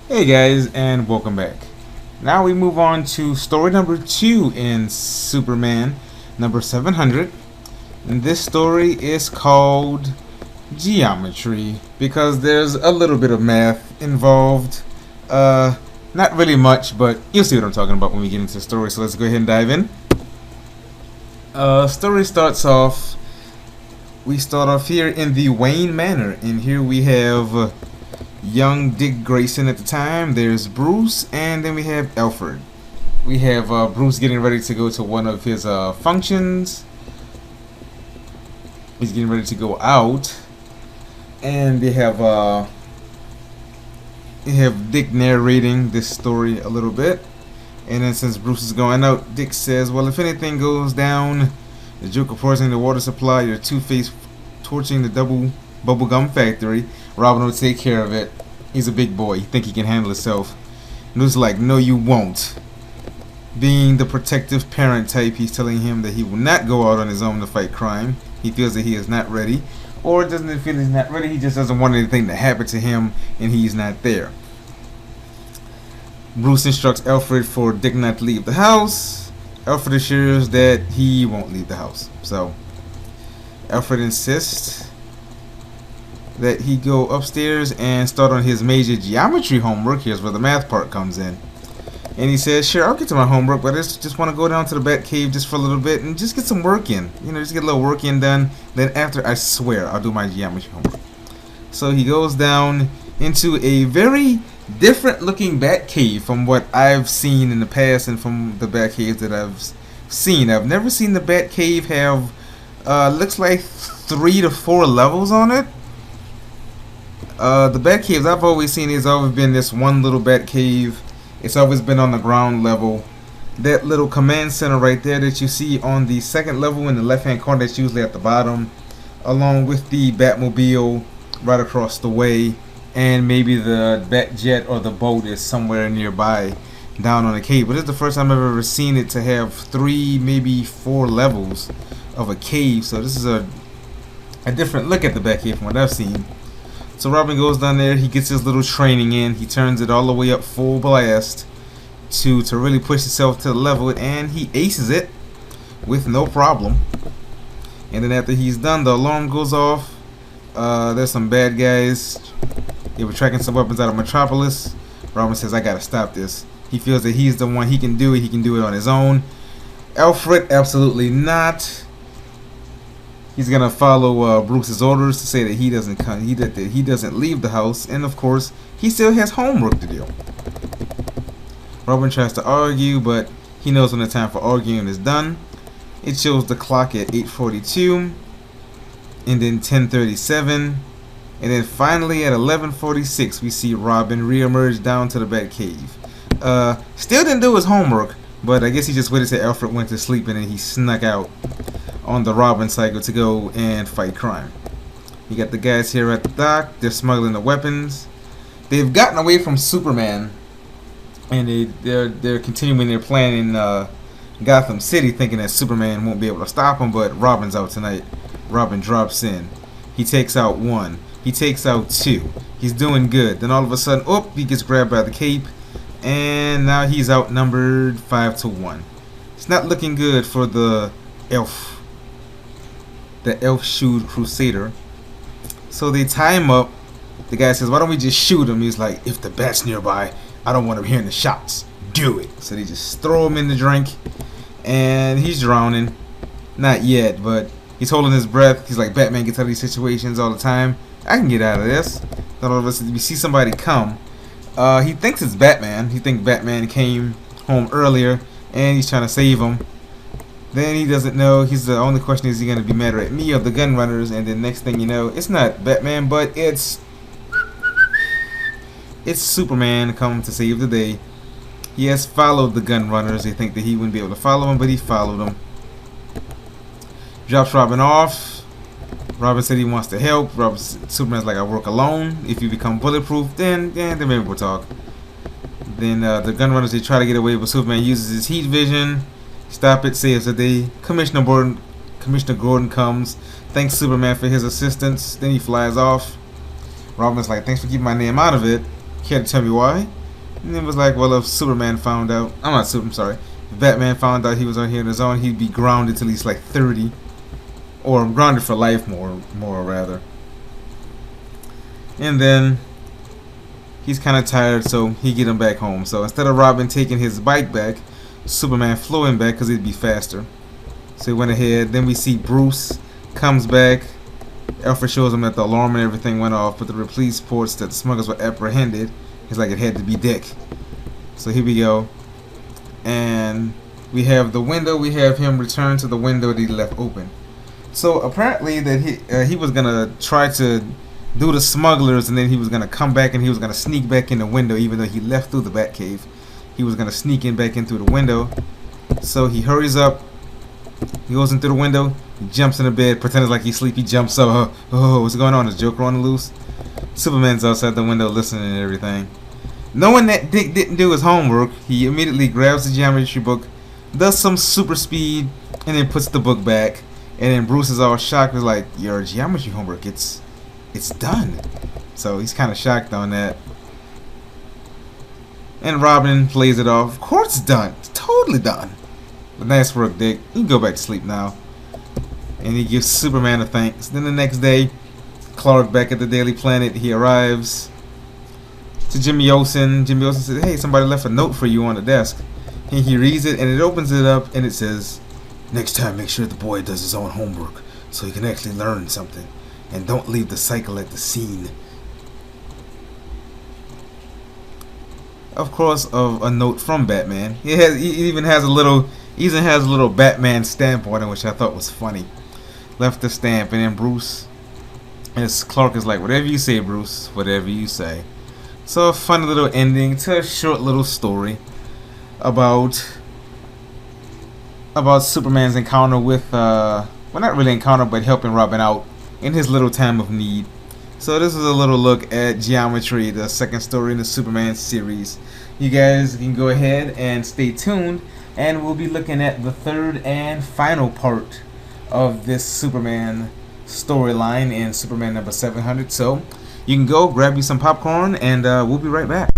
Hey guys, and welcome back. Now we move on to story number 2 in Superman, number 700. And this story is called Geometry, because there's a little bit of math involved. Not really much, but you'll see what I'm talking about when we get into the story, so let's go ahead and dive in. Story starts off, we start off here in the Wayne Manor, and here we have young Dick Grayson at the time. There's Bruce, and then we have Alfred. We have Bruce getting ready to go to one of his functions. He's getting ready to go out, and they have Dick narrating this story a little bit. And then since Bruce is going out, Dick says, well, if anything goes down, the Joker poisoning the water supply, your Two-Face torching the bubblegum factory, Robin will take care of it. He's a big boy. He think he can handle himself. And Luke's like, no, you won't. Being the protective parent type, he's telling him that he will not go out on his own to fight crime. He feels that he is not ready. Or doesn't feel he's not ready. He just doesn't want anything to happen to him, and he's not there. Bruce instructs Alfred for Dick not to leave the house. Alfred assures that he won't leave the house. So Alfred insists that he go upstairs and start on his major geometry homework. Here's where the math part comes in. And he says, sure, I'll get to my homework, but I just want to go down to the Bat Cave just for a little bit and just get some work in. You know, just get a little work in done. Then after, I swear, I'll do my geometry homework. So he goes down into a very different looking Bat Cave from what I've seen in the past and from the Bat Caves that I've seen. I've never seen the Bat Cave have, looks like 3 to 4 levels on it. The Bat Caves I've always seen has always been this one little Bat Cave. It's always been on the ground level. That little command center right there that you see on the second level in the left hand corner, that's usually at the bottom, along with the Batmobile right across the way, and maybe the Bat Jet or the boat is somewhere nearby down on the cave. But this is the first time I've ever seen it to have 3, maybe 4 levels of a cave. So this is a different look at the Bat Cave from what I've seen. So Robin goes down there, he gets his little training in, he turns it all the way up full blast to really push himself to the level, and he aces it with no problem. And then after he's done, the alarm goes off. There's some bad guys. They were tracking some weapons out of Metropolis. Robin says, I gotta stop this. He feels that he's the one, he can do it on his own. Alfred, absolutely not. He's gonna follow Bruce's orders to say that he doesn't he doesn't leave the house, and of course he still has homework to do. Robin tries to argue, but he knows when the time for arguing is done. It shows the clock at 8:42, and then 10:37, and then finally at 11:46 we see Robin reemerge down to the Batcave. Still didn't do his homework, but I guess he just waited till Alfred went to sleep, and then he snuck out on the Robin cycle to go and fight crime. You got the guys here at the dock. They're smuggling the weapons. They've gotten away from Superman, and they're continuing their plan in Gotham City, thinking that Superman won't be able to stop them. But Robin's out tonight. Robin drops in. He takes out 1. He takes out 2. He's doing good. Then all of a sudden, he gets grabbed by the cape, and now he's outnumbered 5-1. It's not looking good for the elf. The elf-shoed crusader. So they tie him up. The guy says, why don't we just shoot him? He's like, if the bat's nearby, I don't want him hearing the shots. Do it. So they just throw him in the drink, and he's drowning. Not yet, but he's holding his breath. He's like, Batman gets out of these situations all the time. I can get out of this. Then all of a sudden we see somebody come. He thinks it's Batman. He thinks Batman came home earlier, and he's trying to save him. Then he doesn't know. He's the only question, is he going to be madder at me or the gun runners? And then next thing you know, it's not Batman, but it's It's Superman come to save the day. He has followed the gun runners. They think that he wouldn't be able to follow them, but he followed them. Drops Robin off. Robin said he wants to help. Superman's like, I work alone. If you become bulletproof, then maybe we'll talk. Then the gun runners, they try to get away, but Superman uses his heat vision. Stop it, saves the day. Commissioner Gordon comes, thanks Superman for his assistance. Then he flies off. Robin's like, thanks for keeping my name out of it. Can't tell me why. And it was like, well, if Superman found out, I'm sorry. If Batman found out he was on here on his own, he'd be grounded till he's like 30. Or grounded for life, more rather. And then he's kind of tired, so he get him back home. So instead of Robin taking his bike back, Superman flew him back because it'd be faster. So he went ahead. Then we see Bruce comes back. Alfred shows him that the alarm and everything went off, but the police reports that the smugglers were apprehended. He's like, it had to be Dick. So here we go. And we have the window. We have him return to the window that he left open. So apparently that he was gonna try to do the smugglers, and then he was gonna come back and he was gonna sneak back in the window, even though he left through the Batcave. He was gonna sneak in back in through the window. So he hurries up. He goes in through the window. He jumps in the bed, pretends like he's asleep. He jumps up. Oh, what's going on? Is Joker on the loose? Superman's outside the window listening and everything. Knowing that Dick didn't do his homework, he immediately grabs the geometry book, does some super speed, and then puts the book back. And then Bruce is all shocked. He's like, your geometry homework, it's done. So he's kind of shocked on that. And Robin plays it off. Of course it's done. It's totally done. But nice work, Dick. You can go back to sleep now. And he gives Superman a thanks. Then the next day, Clark back at the Daily Planet. He arrives to Jimmy Olsen. Jimmy Olsen says, hey, somebody left a note for you on the desk. And he reads it, and it opens it up, and it says, next time, make sure the boy does his own homework so he can actually learn something. And don't leave the cycle at the scene. Of course, of a note from Batman. He even has a little Batman stamp on it, which I thought was funny. Left the stamp, and then Bruce, and Clark is like, whatever you say, Bruce, whatever you say. So a funny little ending to a short little story about Superman's encounter with, well, not really encounter, but helping Robin out in his little time of need. So this is a little look at Geometry, the second story in the Superman series. You guys can go ahead and stay tuned, and we'll be looking at the third and final part of this Superman storyline in Superman number 700. So you can go grab you some popcorn, and we'll be right back.